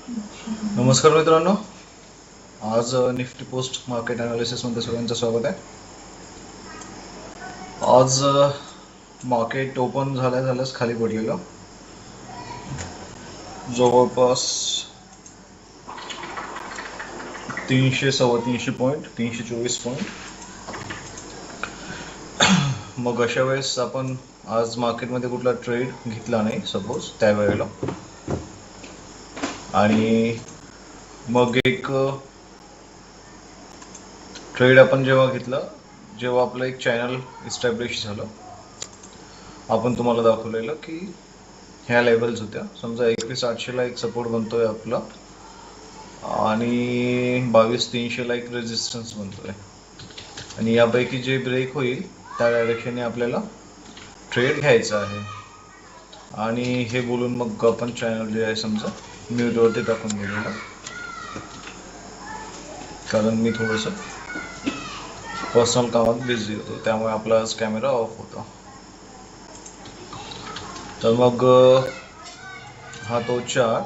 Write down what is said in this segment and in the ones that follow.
नमस्कार मित्रांनो, आज निफ्टी पोस्ट मार्केट अनालिसिस मध्ये सगळ्यांचं स्वागत आहे. आज मार्केट ओपन झाल्याच खाली पडलेलं, जवळपास 300-325 पॉईंट, 324 पॉईंट. मग अशा वेळेस आपण आज मार्केटमध्ये कुठला ट्रेड घेतला नाही सपोज त्यावेळेला, आणि मग एक ट्रेड आपण जेव्हा घेतला, जेव्हा आपलं एक चॅनल इस्टॅब्लिश झालं, आपण तुम्हाला दाखवलेलं की ह्या लेवल्स होत्या. समजा 21,800 ला एक सपोर्ट बनतोय आपला, आणि 22,300 ला एक रेजिस्टन्स बनतोय, आणि यापैकी जे ब्रेक होईल त्या डायरेक्शनने आपल्याला ट्रेड घ्यायचा आहे. आणि हे बोलून मग आपण चॅनल जे आहे समजा म्यूटवरती टाकून गेलेलं, कारण मी थोडंसं पर्सनल कामात बिझी होतो, त्यामुळे आपला आज कॅमेरा ऑफ होता. तर मग हा तो चार्ट,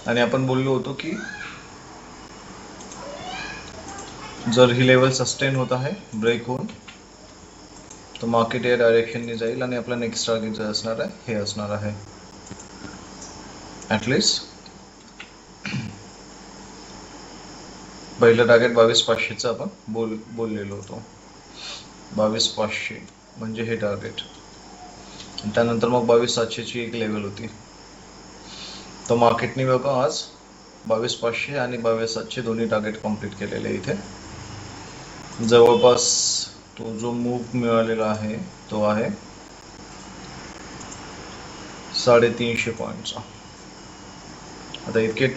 आणि आपण बोललो होतो की जर ही लेवल सस्टेन होत आहे ब्रेक होऊन, तर मार्केट या डायरेक्शनने जाईल आणि आपला नेक्स्ट टार्गेट जे असणार आहे हे असणार आहे ॲटलिस्ट पहिलं टार्गेट 22,500चं आपण बोललेलो होतो. 22,500 म्हणजे हे टार्गेट, त्यानंतर मग 22,700ची एक लेवल होती. तर मार्केटने बघा आज 22,500 आणि 22,700 दोन्ही टार्गेट कंप्लीट केलेले. इथे जवळपास तो जो मूव मिळालेला आहे तो आहे 350 पॉईंटचा. आता इतके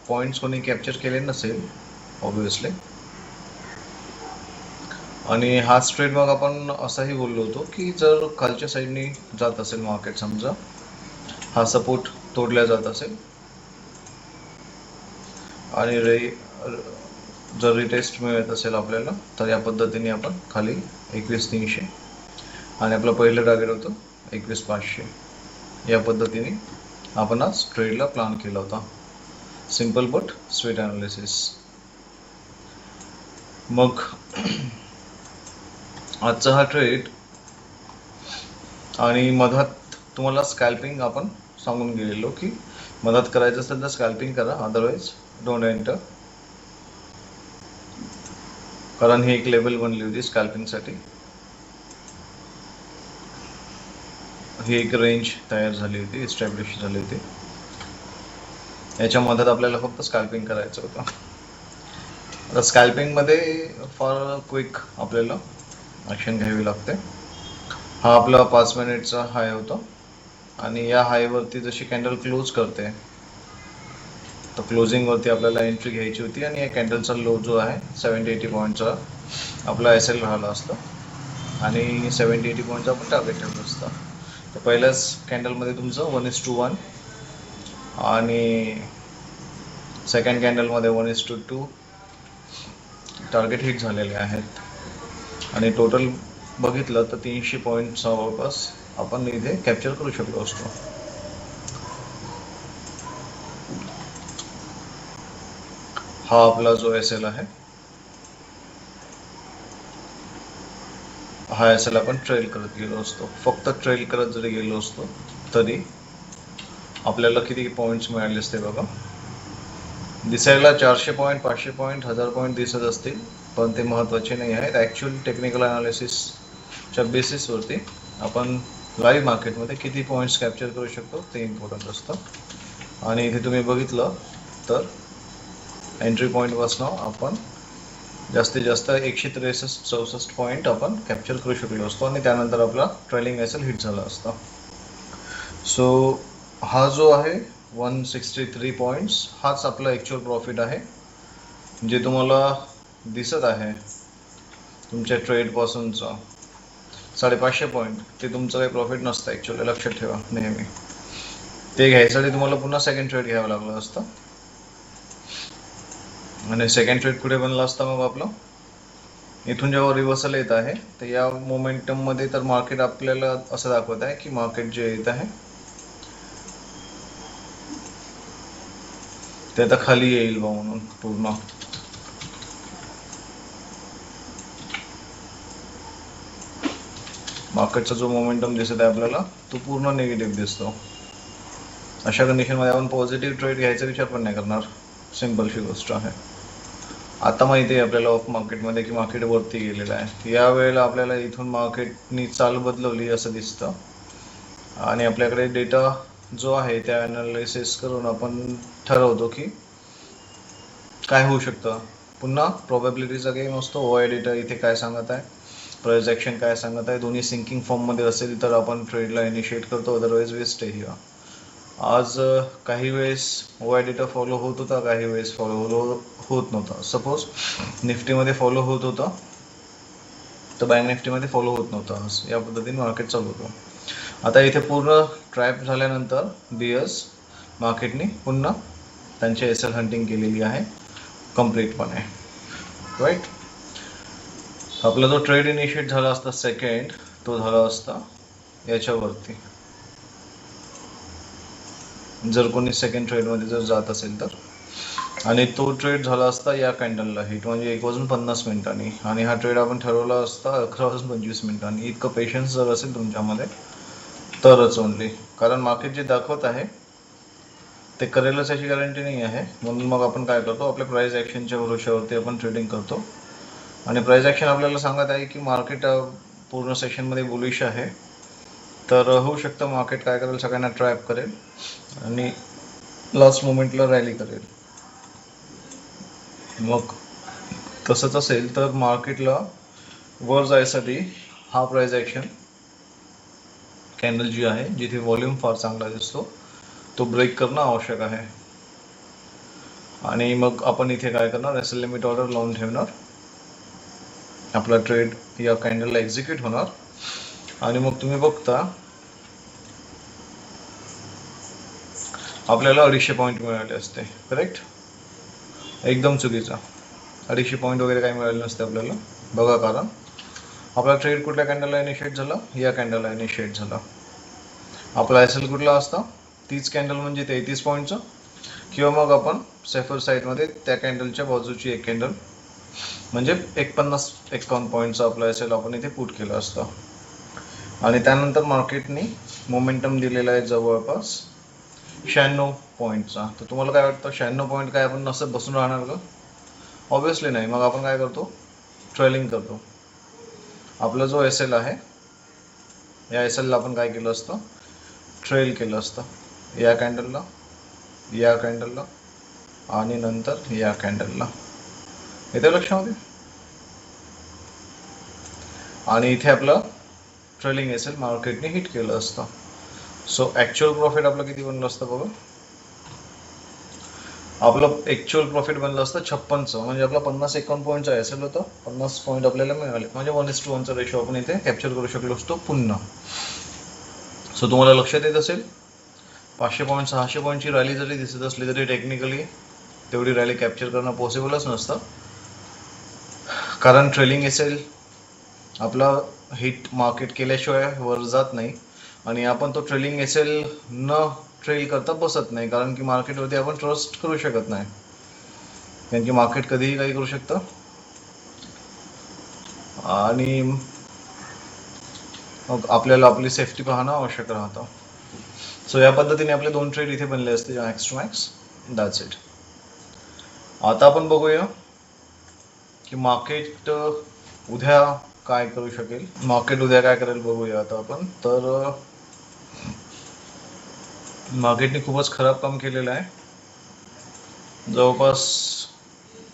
पॉईंट्स कोणी कॅप्चर केले नसेल ऑब्विसली, आणि हाच ट्रेड मग आपण असाही बोललो होतो की जर खालच्या साईडने जात असेल मार्केट, समजा हा सपोर्ट तोडल्या जात असेल आणि जर रिटेस्ट मिळत असेल आपल्याला, तर या पद्धतीने आपण खाली 21,300 आणि आपलं पहिलं टार्गेट होतं 21,500, या पद्धतीने आपण आज ट्रेडला प्लॅन केला होता. Simple but sweet analysis. मग आजचा हा ट्रेड, आणि मधात तुम्हाला स्कॅल्पिंग आपण सांगून गेलेलो की मधात करायचं असेल तर स्कॅल्पिंग करा, अदरवाईज डोंट एंटर, कारण ही एक लेवल बनली होती स्कॅल्पिंगसाठी. ही एक रेंज तयार झाली होती, इस्टॅब्लिश झाली होती. याच्या मधात आपल्याला फक्त स्कॅल्पिंग करायचं होतं. आता स्कॅल्पिंगमध्ये फार क्विक आपल्याला ॲक्शन घ्यावी लागते. हा आपला 5 मिनिटचा हाय होता, आणि या हायवरती जशी कॅन्डल क्लोज करते, तर क्लोजिंगवरती आपल्याला एंट्री घ्यायची होती, आणि या कॅन्डलचा लो जो आहे 70-80 पॉईंटचा आपला SL राहिला असतं, आणि 70-80 पॉईंटचा आपण टार्गेट ठेवलं असतं. तर पहिल्याच कॅन्डलमध्ये तुमचं 1:1, आणि सेकंड कॅन्डलमध्ये 1:2 टार्गेट हिट झालेले आहेत, आणि टोटल बघितलं तर 300 पॉईंटचा जवळपास आपण इथे कॅप्चर करू शकलो असतो. हा आपला जो SL आहे, हा SL आपण ट्रेल करत गेलो असतो. फक्त ट्रेल करत जरी गेलो असतो तरी आपल्याला किती पॉईंट्स मिळाले असते बघा. दिसायला 400 पॉईंट, 500 पॉईंट, 1000 पॉईंट दिसत असतील, पण ते महत्त्वाचे नाही आहेत. ॲक्च्युअल टेक्निकल अनालिसिसच्या बेसिसवरती आपण लाईव्ह मार्केटमध्ये किती पॉईंट्स कॅप्चर करू शकतो ते इम्पॉर्टंट असतं. आणि इथे तुम्ही बघितलं तर एंट्री पॉईंटपासून आपण जास्तीत जास्त 163-64 पॉईंट आपण कॅप्चर करू शकलो असतो, आणि त्यानंतर आपला ट्रेलिंग SL हिट झाला असता. सो हा जो आहे 163 पॉईंट्स, हाच आपला ॲक्च्युअल प्रॉफिट आहे, जे तुम्हाला दिसत आहे तुमच्या ट्रेडपासूनचा 550 पॉईंट. ते तुमचं काही प्रॉफिट नसतं ॲक्च्युअली, लक्षात ठेवा नेहमी. ते घ्यायसाठी तुम्हाला पुन्हा सेकंड ट्रेड घ्यावं लागलं असतं, आणि सेकंड ट्रेड कुठे बनला असता मग आपलं इथून जेव्हा रिव्हर्सल येत आहे, तर या मोमेंटममध्ये तर मार्केट आपल्याला असं दाखवत आहे की मार्केट जे येत आहे ते आता खाली येईल बा म्हणून पूर्ण. मार्केटचा जो मोमेंटम दिसत आहे आपल्याला तो पूर्ण निगेटिव्ह दिसतो. अशा कंडिशनमध्ये आपण पॉझिटिव्ह ट्रेड घ्यायचा विचार पण नाही करणार. सिंपलशी गोष्ट आहे. आता माहिती आहे आपल्याला ऑफ मार्केटमध्ये की मार्केट वरती गेलेलं आहे. या वेळेला आपल्याला इथून मार्केटनी चाल बदलवली असं दिसतं आणि आपल्याकडे डेटा जो आहे त्या अनालिसिस करून आपण ठरवतो की काय होऊ शकतं. पुन्हा प्रोबॅबिलिटीचा गेम असतो. ओआय डेटा इथे काय सांगत आहे, प्राइस ॲक्शन काय सांगत आहे, दोन्ही सिंकिंग फॉर्ममध्ये असेल तर आपण ट्रेडला इनिशिएट करतो, अदरवाईज वी स्टे हिअर. आज काही वेळेस ओआय डेटा फॉलो होत होता, काही वेळेस फॉलो होत नव्हता. सपोज निफ्टीमध्ये फॉलो होत होता तर बँक निफ्टीमध्ये फॉलो होत नव्हता. या पद्धतीने मार्केट चालू होतं. आता इथे पूर्ण ट्रॅप झाल्यानंतर बियर्स मार्केटने पुन्हा त्यांची एसएल हंटिंग केलेली आहे कम्प्लीटपणे. राईट. आपला जो ट्रेड इनिशिएट झाला असता सेकंड, तो झाला असता याच्यावरती. जर कोणी सेकंड ट्रेडमध्ये जर जात असेल तर, आणि तो ट्रेड झाला असता या कॅन्डलला हिट, म्हणजे 1:50 मिनिटांनी. आणि हा ट्रेड आपण ठरवला असता 11:25 मिनिटांनी. इतकं पेशन्स जर असेल तुमच्यामध्ये तरच ओनली. कारण मार्केट जे दाखवत आहे ते करेलच याची गॅरंटी नाही आहे. म्हणून मग आपण काय करतो, आपल्या प्राइस ॲक्शनच्या भरोश्यावरती आपण ट्रेडिंग करतो. आणि प्राइस ॲक्शन आपल्याला सांगत आहे की मार्केट पूर्ण सेशनमध्ये बुलिश आहे, तर होऊ शकतं मार्केट काय करेल, सगळ्यांना ट्रॅप करेल आणि लास्ट मोमेंटला रॅली करेल. मग तसंच असेल तर मार्केटला वर जायसाठी हा प्राइस ॲक्शन कॅन्डल जी आहे, जिथे व्हॉल्यूम फार चांगला दिसतो, तो ब्रेक करणं आवश्यक आहे. आणि मग आपण इथे काय करणार, एसएल लिमिट ऑर्डर लावून ठेवणार. आपला ट्रेड या कॅन्डलला एक्झिक्यूट होणार आणि मग तुम्ही बघता आपल्याला 250 पॉईंट मिळाले असते. करेक्ट. एकदम चुकीचा. 250 पॉईंट वगैरे काही मिळाले नसते आपल्याला. बघा, कारण आपला ट्रेड कुठल्या कॅन्डलला इनिशिएट झाला, या कॅन्डलला इनिशिएट झाला. आपला एसएल कुठला असता, तीच कॅन्डल म्हणजे 33 पॉईंटचं, किंवा मग आपण सेफर साईडमध्ये त्या कॅन्डलच्या बाजूची एक कॅन्डल म्हणजे 51 पॉईंटचा आपला एसएल आपण इथे पुट केला असता. आणि त्यानंतर मार्केटने मोमेंटम दिलेला आहे जवळपास 96 पॉईंटचा. तर तुम्हाला काय वाटतं, 96 पॉईंट काय आपण नसत बसून राहणार का? ऑब्व्हियसली नाही. मग आपण काय करतो, ट्रेलिंग करतो. आपला जो एसएल आहे, या एसएलला आपण काय केलं असतं, ट्रेल केलं असतं. या कॅन्डलला, या कॅन्डलला आणि नंतर या कॅन्डलला. इथे लक्षामध्ये. आणि इथे आपलं ट्रेलिंग एसएल मार्केटने हिट केलं असतं. सो ॲक्च्युअल प्रॉफिट आपलं किती बनलं असतं बघा. आपलं ॲक्च्युअल प्रॉफिट बनलं असतं 56चं. म्हणजे आपला 50-51 पॉईंटचा एसएल होता, 50 पॉईंट आपल्याला मिळाले. म्हणजे 1:1चा रेशो आपण इथे कॅप्चर करू शकलो असतो पुन्हा. सो तुम्हाला लक्षात येत असेल, 500 पॉईंट 600 पॉईंटची रॅली जरी दिसत असली तरी टेक्निकली तेवढी रॅली कॅप्चर करणं पॉसिबलच नसतं. कारण ट्रेलिंग एसएल आपला हिट मार्केट केल्याशिवाय वर जात नाही. आणि आपण तो ट्रेलिंग एसएल न ट्रेल करता बसत नाही, कारण की मार्केटवरती आपण ट्रस्ट करू शकत नाही. कारण की मार्केट कधीही काही करू शकतं. आणि मग आपल्याला आपली सेफ्टी पाहणं आवश्यक राहतं. सो या पद्धतीने आपले 2 ट्रेड इथे बनले असते, max to max. That's it. आता आपण बघूया की मार्केट उद्या काय करू शकेल. मार्केट उद्या काय करेल बघूया आता आपण. तर मार्केटने खूपच खराब काम केलेलं आहे. जवळपास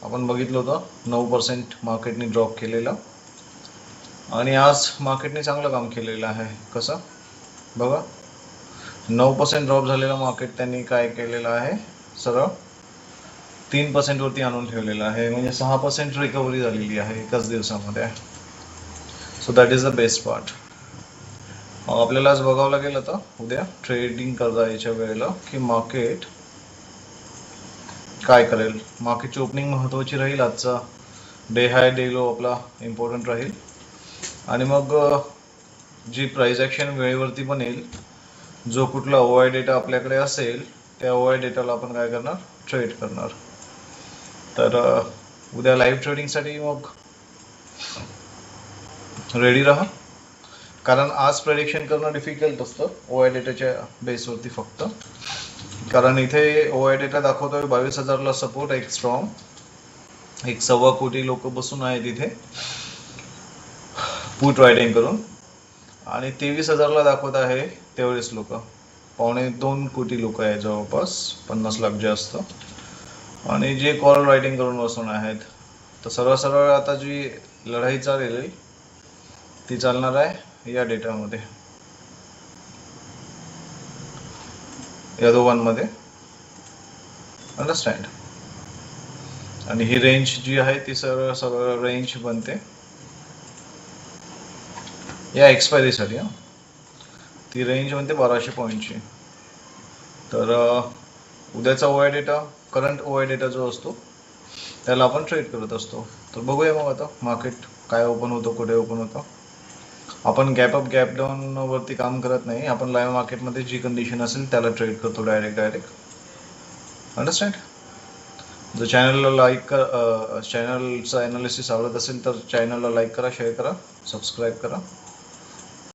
आपण बघितलं होतं 9% मार्केटने ड्रॉप केलेला. आणि आज मार्केटने चांगलं काम केलेलं आहे. कसं बघा, 9% ड्रॉप झालेलं मार्केट त्यांनी काय केलेलं आहे, सरळ 3% वरती आणून ठेवलेलं आहे. म्हणजे 6% रिकव्हरी झालेली आहे एकाच दिवसामध्ये. So that is the best part. आपल्याला आज बघावं लागेल आता उद्या ट्रेडिंग करायच्या वेळेला की मार्केट काय करेल. मार्केटची ओपनिंग महत्त्वाची राहील. आजचा डे हाय डे लो आपला इम्पॉर्टंट राहील. आणि मग जी प्राइस ॲक्शन वेळेवरती बनेल, जो कुठला ओआय डेटा आपल्याकडे असेल त्या ओ आय डेटाला आपण काय करणार, ट्रेड करणार. तर उद्या लाईव्ह ट्रेडिंगसाठी मग रेडी राहा, कारण आज प्रेडिक्शन करणं डिफिकल्ट असतं ओ आय डेटाच्या बेसवरती फक्त. कारण इथे ओ आय डेटा दाखवतोय 22,000ला सपोर्ट, एक स्ट्रॉंग, 1.25 कोटी लोक बसून आहेत इथे पुट रायटिंग करून, आणि 23,000ला दाखवत आहे तेवढेच लोक, 2.25 कोटी लोक आहे जवळपास, 50 लाख जास्त, आणि जे कॉल रायटिंग करून बसून आहेत. तर सरळ सरळ आता जी लढाई चालेल ती चालणार आहे या डेटामध्ये, या दोघांमध्ये. अंडरस्टँड? आणि ही रेंज जी आहे ती सरळ सरळ रेंज बनते या एक्सपायरीसाठी. ती रेंज बनते 1200 पॉईंटची. तर उद्याचा O I data, current O I data जो असतो त्याला आपण ट्रेड करत असतो. तर बघूया मग आता मार्केट काय ओपन होतं, कुठे ओपन होतं. आपण गॅप अप गॅप डाऊन वरती काम करत नाही, आपण लाईव्ह मार्केटमध्ये जी कंडिशन असेल त्याला ट्रेड करतो डायरेक्ट. अंडरस्टँड? जर चॅनलला लाईक चॅनलचा ॲनालिसिस आवडत असेल तर चॅनलला लाईक करा, शेअर करा, सबस्क्राईब करा.